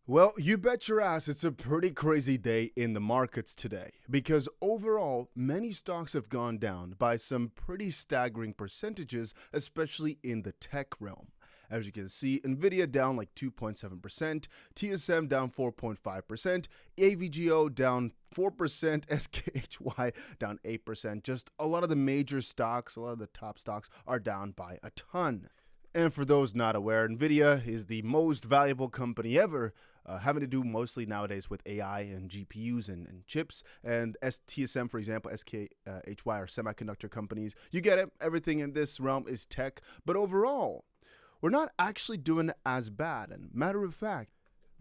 Well, you bet your ass it's a pretty crazy day in the markets today, because overall, many stocks have gone down by some pretty staggering percentages, especially in the tech realm. As you can see, Nvidia down like 2.7%, TSM down 4.5%, AVGO down 4%, SKHY down 8%. Just a lot of the major stocks, a lot of the top stocks are down by a ton. And for those not aware, Nvidia is the most valuable company ever, having to do mostly nowadays with AI and GPUs and chips. And TSM, for example, SKHY are semiconductor companies. You get it, everything in this realm is tech. But overall, we're not actually doing as bad. And matter of fact,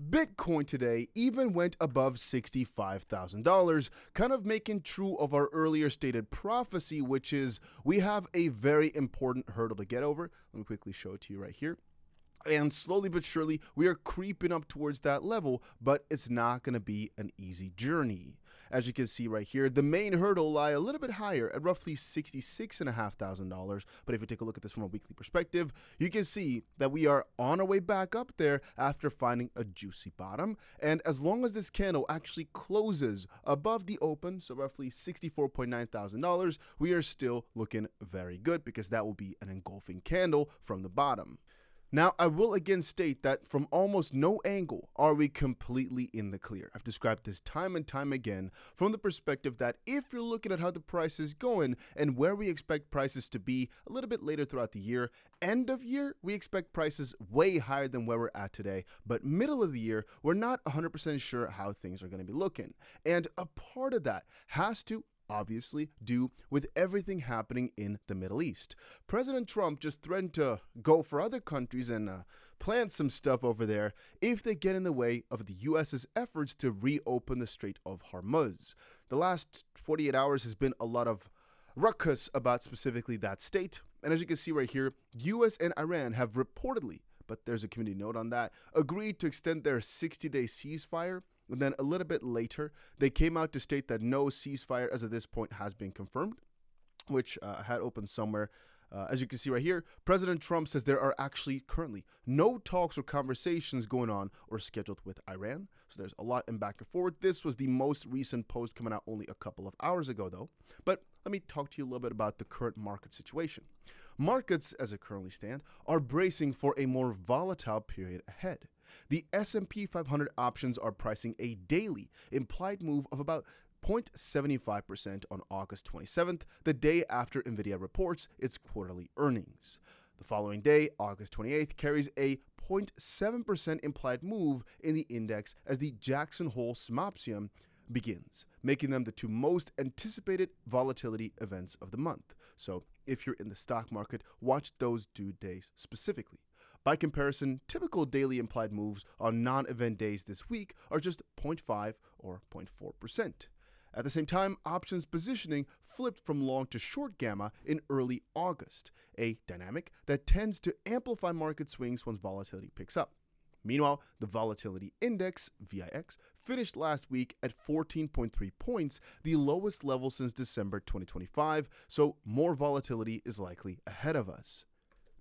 Bitcoin today even went above $65,000, kind of making true of our earlier stated prophecy, which is we have a very important hurdle to get over. Let me quickly show it to you right here. And slowly but surely, we are creeping up towards that level, but it's not going to be an easy journey. As you can see right here, the main hurdle lie a little bit higher at roughly $66,500. But if you take a look at this from a weekly perspective, you can see that we are on our way back up there after finding a juicy bottom. And as long as this candle actually closes above the open, so roughly $64.9 thousand, we are still looking very good because that will be an engulfing candle from the bottom. Now, I will again state that from almost no angle are we completely in the clear. I've described this time and time again from the perspective that if you're looking at how the price is going and where we expect prices to be a little bit later throughout the year, end of year, we expect prices way higher than where we're at today. But middle of the year, we're not 100% sure how things are going to be looking. And a part of that has to obviously do with everything happening in the Middle East. President Trump just threatened to go for other countries and plant some stuff over there if they get in the way of the US's efforts to reopen the Strait of Hormuz. The last 48 hours has been a lot of ruckus about specifically that state. And as you can see right here, US and Iran have reportedly, but there's a community note on that, agreed to extend their 60-day ceasefire. And then a little bit later, they came out to state that no ceasefire as of this point has been confirmed, which had opened somewhere. As you can see right here, President Trump says there are actually currently no talks or conversations going on or scheduled with Iran. So there's a lot in back and forth. This was the most recent post coming out only a couple of hours ago, though. But let me talk to you a little bit about the current market situation. Markets, as it currently stand, are bracing for a more volatile period ahead. The S&P 500 options are pricing a daily implied move of about 0.75% on August 27th, the day after Nvidia reports its quarterly earnings. The following day, August 28th, carries a 0.7% implied move in the index as the Jackson Hole Symposium begins, making them the two most anticipated volatility events of the month. So if you're in the stock market, watch those 2 days specifically. By comparison, typical daily implied moves on non-event days this week are just 0.5 or 0.4%. At the same time, options positioning flipped from long to short gamma in early August, a dynamic that tends to amplify market swings once volatility picks up. Meanwhile, the volatility index, VIX, finished last week at 14.3 points, the lowest level since December 2025, so more volatility is likely ahead of us.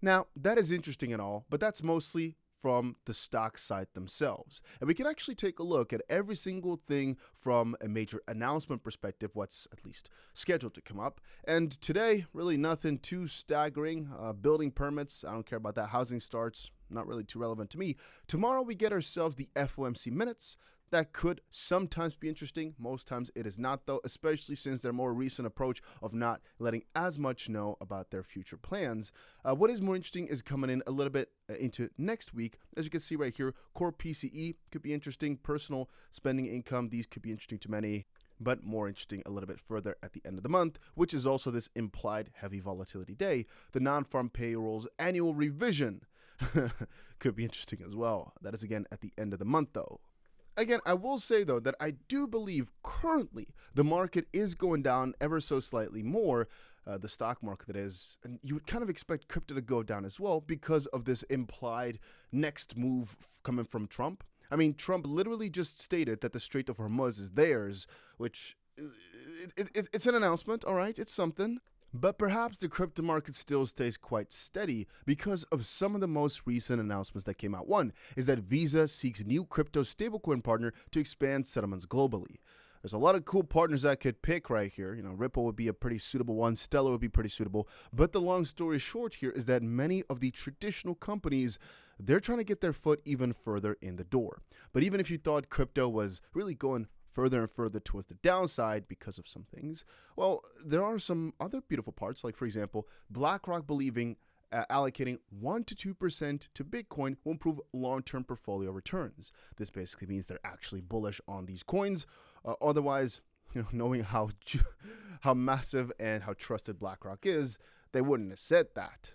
Now, that is interesting and all, but that's mostly from the stock side themselves. And we can actually take a look at every single thing from a major announcement perspective, what's at least scheduled to come up. And today, really nothing too staggering. Building permits, I don't care about that. Housing starts, not really too relevant to me. Tomorrow we get ourselves the FOMC minutes. That could sometimes be interesting. Most times it is not, though, especially since their more recent approach of not letting as much know about their future plans. What is more interesting is coming in a little bit into next week. As you can see right here, core PCE could be interesting. Personal spending income, these could be interesting to many, but more interesting a little bit further at the end of the month, which is also this implied heavy volatility day. The non-farm payrolls annual revision could be interesting as well. That is again at the end of the month, though. Again, I will say, though, that I do believe currently the market is going down ever so slightly more, the stock market that is, and you would kind of expect crypto to go down as well because of this implied next move coming from Trump. I mean, Trump literally just stated that the Strait of Hormuz is theirs, which it's an announcement, all right, it's something. But perhaps the crypto market still stays quite steady because of some of the most recent announcements that came out. One is that Visa seeks new crypto stablecoin partner to expand settlements globally. There's a lot of cool partners I could pick right here. Ripple would be a pretty suitable one. Stellar would be pretty suitable. But the long story short here is that many of the traditional companies, they're trying to get their foot even further in the door. But even if you thought crypto was really going further and further towards the downside because of some things, well, there are some other beautiful parts, like, for example, BlackRock believing allocating 1 to 2% to Bitcoin will improve long-term portfolio returns. This basically means they're actually bullish on these coins. Otherwise, knowing how massive and how trusted BlackRock is, they wouldn't have said that.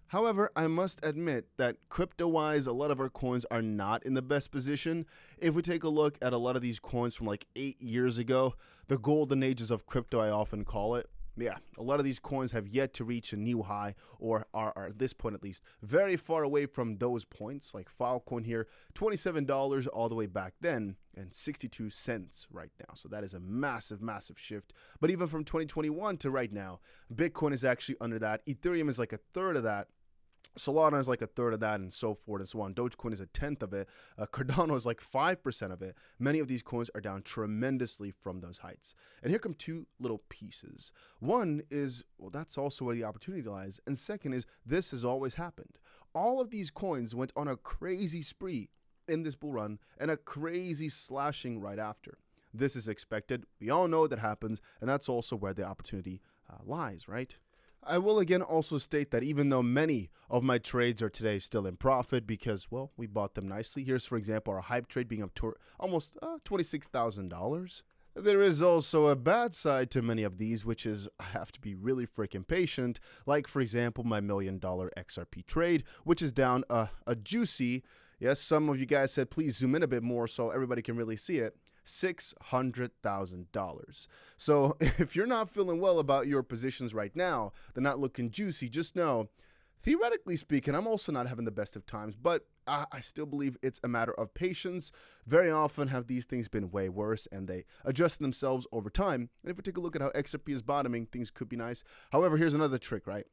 However, I must admit that crypto-wise, a lot of our coins are not in the best position. If we take a look at a lot of these coins from like 8 years ago, the golden ages of crypto, I often call it, yeah, a lot of these coins have yet to reach a new high, or are at this point at least very far away from those points. Like Filecoin here, $27 all the way back then, and 62 cents right now. So that is a massive, massive shift. But even from 2021 to right now, Bitcoin is actually under that. Ethereum is like a third of that. Solana is like a third of that, and so forth and so on. Dogecoin is a tenth of it. Cardano is like 5% of it. Many of these coins are down tremendously from those heights. And here come two little pieces. One is, well, that's also where the opportunity lies. And second is, this has always happened. All of these coins went on a crazy spree in this bull run and a crazy slashing right after. This is expected. We all know that happens, and that's also where the opportunity lies, right? I will again also state that even though many of my trades are today still in profit because, well, we bought them nicely. Here's, for example, our hype trade being up to almost $26,000. There is also a bad side to many of these, which is I have to be really freaking patient. Like, for example, my $1 million XRP trade, which is down a juicy, yes, some of you guys said please zoom in a bit more so everybody can really see it, $600,000. So if you're not feeling well about your positions right now, they're not looking juicy, just know, theoretically speaking, I'm also not having the best of times, but I still believe it's a matter of patience. Very often have these things been way worse and they adjust themselves over time. And if we take a look at how XRP is bottoming, things could be nice. However, here's another trick, right?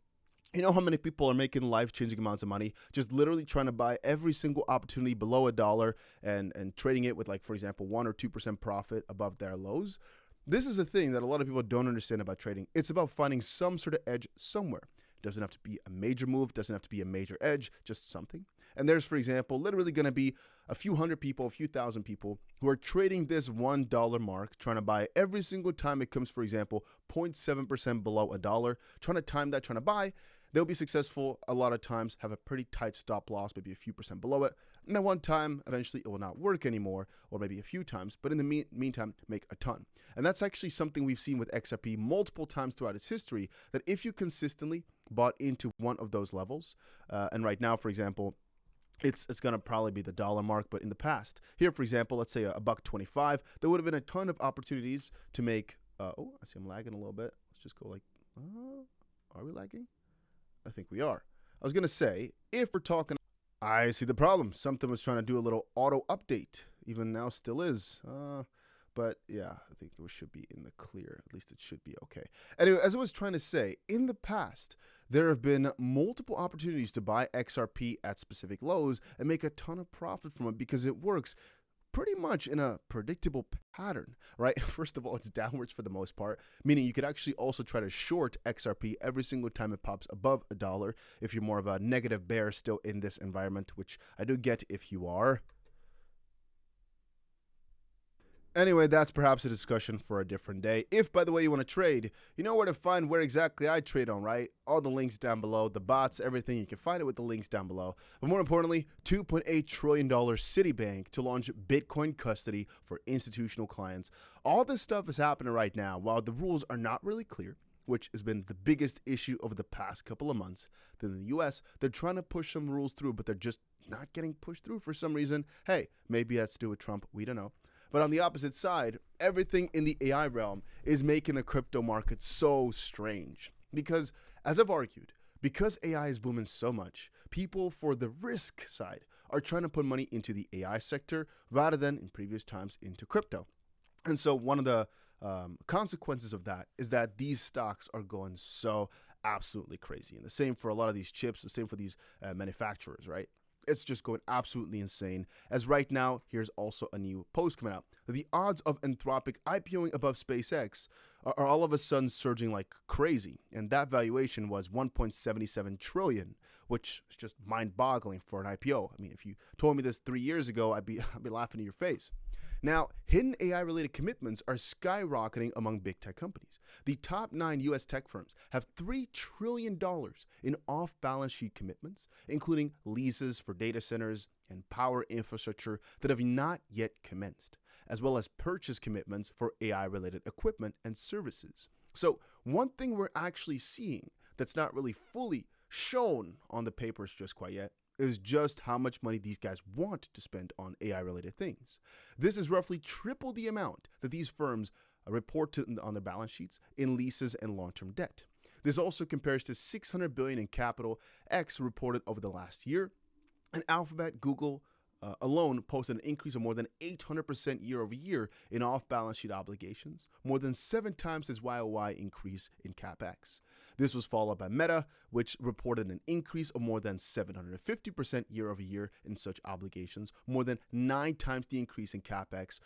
You know how many people are making life-changing amounts of money just literally trying to buy every single opportunity below $1 and trading it with, like, for example, 1 or 2% profit above their lows? This is a thing that a lot of people don't understand about trading. It's about finding some sort of edge somewhere. It doesn't have to be a major move, doesn't have to be a major edge, just something. And there's, for example, literally going to be a few hundred people, a few thousand people who are trading this $1 mark, trying to buy every single time it comes, for example, 0.7% below $1, trying to time that, trying to buy. They'll be successful a lot of times, have a pretty tight stop loss, maybe a few percent below it. And then one time, eventually, it will not work anymore, or maybe a few times. But in the meantime, make a ton. And that's actually something we've seen with XRP multiple times throughout its history, that if you consistently bought into one of those levels, and right now, for example, it's going to probably be the $1 mark, but in the past, here, for example, let's say $1.25, there would have been a ton of opportunities to make, oh, I see I'm lagging a little bit. Let's just go like, are we lagging? I think we are. I was going to say, if we're talking, I see the problem. Something was trying to do a little auto update. Even now still is. But yeah, I think it should be in the clear. At least it should be okay. Anyway, as I was trying to say, in the past, there have been multiple opportunities to buy XRP at specific lows and make a ton of profit from it because it works pretty much in a predictable pattern, right? First of all, it's downwards for the most part, meaning you could actually also try to short XRP every single time it pops above $1 if you're more of a negative bear still in this environment, which I do get if you are. Anyway, that's perhaps a discussion for a different day. If, by the way, you want to trade, you know where to find where exactly I trade on, right? All the links down below, the bots, everything. You can find it with the links down below. But more importantly, $2.8 trillion Citibank to launch Bitcoin custody for institutional clients. All this stuff is happening right now while the rules are not really clear, which has been the biggest issue over the past couple of months. Then in the US, they're trying to push some rules through, but they're just not getting pushed through for some reason. Hey, maybe that's to do with Trump. We don't know. But on the opposite side, everything in the AI realm is making the crypto market so strange. Because, as I've argued, because AI is booming so much, people for the risk side are trying to put money into the AI sector rather than, in previous times, into crypto. And so one of the consequences of that is that these stocks are going so absolutely crazy. And the same for a lot of these chips, the same for these manufacturers, right? It's just going absolutely insane. As right now, here's also a new post coming out. The odds of Anthropic IPOing above SpaceX are all of a sudden surging like crazy. And that valuation was 1.77 trillion, which is just mind-boggling for an IPO. I mean, if you told me this 3 years ago, I'd be laughing in your face. Now, hidden AI-related commitments are skyrocketing among big tech companies. The top 9 U.S. tech firms have $3 trillion in off-balance sheet commitments, including leases for data centers and power infrastructure that have not yet commenced, as well as purchase commitments for AI-related equipment and services. So one thing we're actually seeing that's not really fully shown on the papers just quite yet is just how much money these guys want to spend on AI-related things. This is roughly triple the amount that these firms report on their balance sheets in leases and long-term debt. This also compares to $600 billion in capital X reported over the last year, and Alphabet, Google alone posted an increase of more than 800% year over year in off-balance sheet obligations, more than 7 times its YOY increase in CapEx. This was followed by Meta, which reported an increase of more than 750% year over year in such obligations, more than 9 times the increase in CapEx,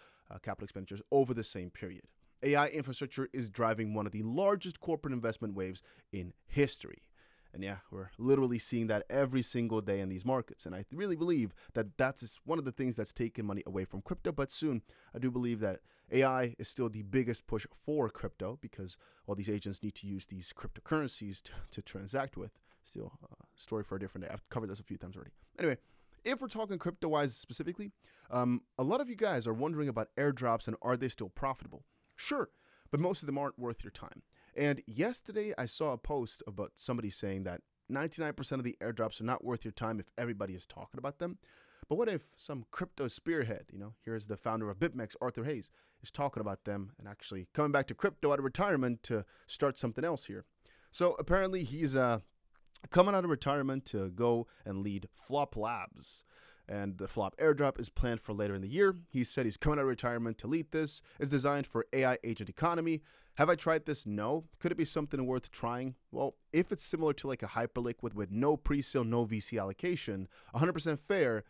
capital expenditures, over the same period. AI infrastructure is driving one of the largest corporate investment waves in history. And yeah, we're literally seeing that every single day in these markets. And I really believe that that's one of the things that's taken money away from crypto. But soon, I do believe that AI is still the biggest push for crypto because all these agents need to use these cryptocurrencies to transact with. Still a story for a different day. I've covered this a few times already. Anyway, if we're talking crypto-wise specifically, a lot of you guys are wondering about airdrops and are they still profitable? Sure, but most of them aren't worth your time. And yesterday I saw a post about somebody saying that 99% of the airdrops are not worth your time if everybody is talking about them. But what if some crypto spearhead, here's the founder of BitMEX, Arthur Hayes, is talking about them and actually coming back to crypto out of retirement to start something else here. So apparently he's coming out of retirement to go and lead Flop Labs. And the Flop airdrop is planned for later in the year. He said he's coming out of retirement to lead this. It's designed for AI agent economy. Have I tried this? No. Could it be something worth trying? Well, if it's similar to like a Hyperliquid with no pre-sale, no VC allocation, 100% fair,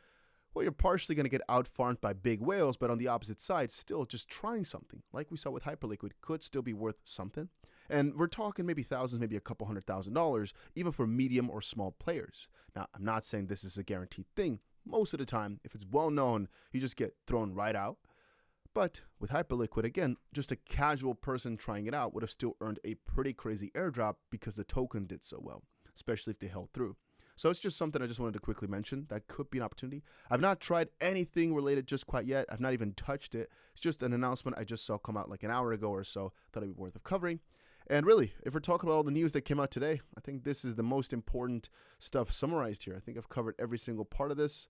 well, you're partially going to get out-farmed by big whales, but on the opposite side, still just trying something, like we saw with Hyperliquid, could still be worth something. And we're talking maybe thousands, maybe a couple $100,000, even for medium or small players. Now, I'm not saying this is a guaranteed thing. Most of the time, if it's well known, you just get thrown right out. But with Hyperliquid, again, just a casual person trying it out would have still earned a pretty crazy airdrop because the token did so well, especially if they held through. So it's just something I just wanted to quickly mention. That could be an opportunity. I've not tried anything related just quite yet. I've not even touched it. It's just an announcement I just saw come out like an hour ago or so. Thought it'd be worth of covering. And really, if we're talking about all the news that came out today, I think this is the most important stuff summarized here. I think I've covered every single part of this.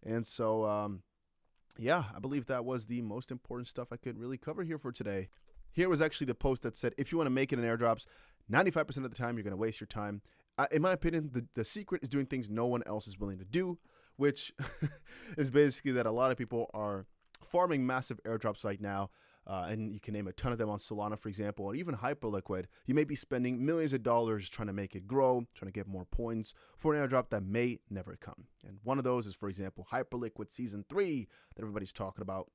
And so, yeah, I believe that was the most important stuff I could really cover here for today. Here was actually the post that said, if you want to make it in airdrops, 95% of the time, you're going to waste your time. In my opinion, the secret is doing things no one else is willing to do, which is basically that a lot of people are farming massive airdrops right now. And you can name a ton of them on Solana, for example, or even Hyperliquid. You may be spending millions of dollars trying to make it grow, trying to get more points for an airdrop that may never come. And one of those is, for example, Hyperliquid Season 3 that everybody's talking about.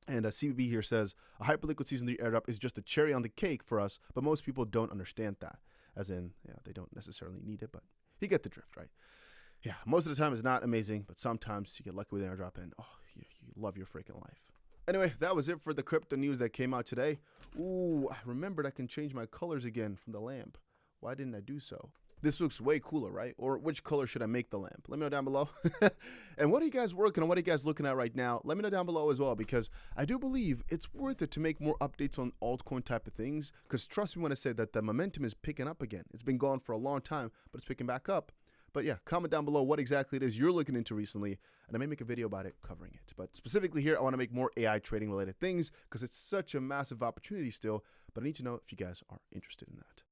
And CBB here says, a Hyperliquid Season 3 airdrop is just a cherry on the cake for us, but most people don't understand that. As in, yeah, they don't necessarily need it, but you get the drift, right? Yeah, most of the time it's not amazing, but sometimes you get lucky with an airdrop and, oh, you love your freaking life. Anyway, that was it for the crypto news that came out today. Ooh, I remembered I can change my colors again from the lamp. Why didn't I do so? This looks way cooler, right? Or which color should I make the lamp? Let me know down below. And what are you guys working on? What are you guys looking at right now? Let me know down below as well, because I do believe it's worth it to make more updates on altcoin type of things. Because trust me when I say that the momentum is picking up again. It's been gone for a long time, but it's picking back up. But yeah, comment down below what exactly it is you're looking into recently, and I may make a video about it covering it. But specifically here, I want to make more AI trading related things because it's such a massive opportunity still, but I need to know if you guys are interested in that.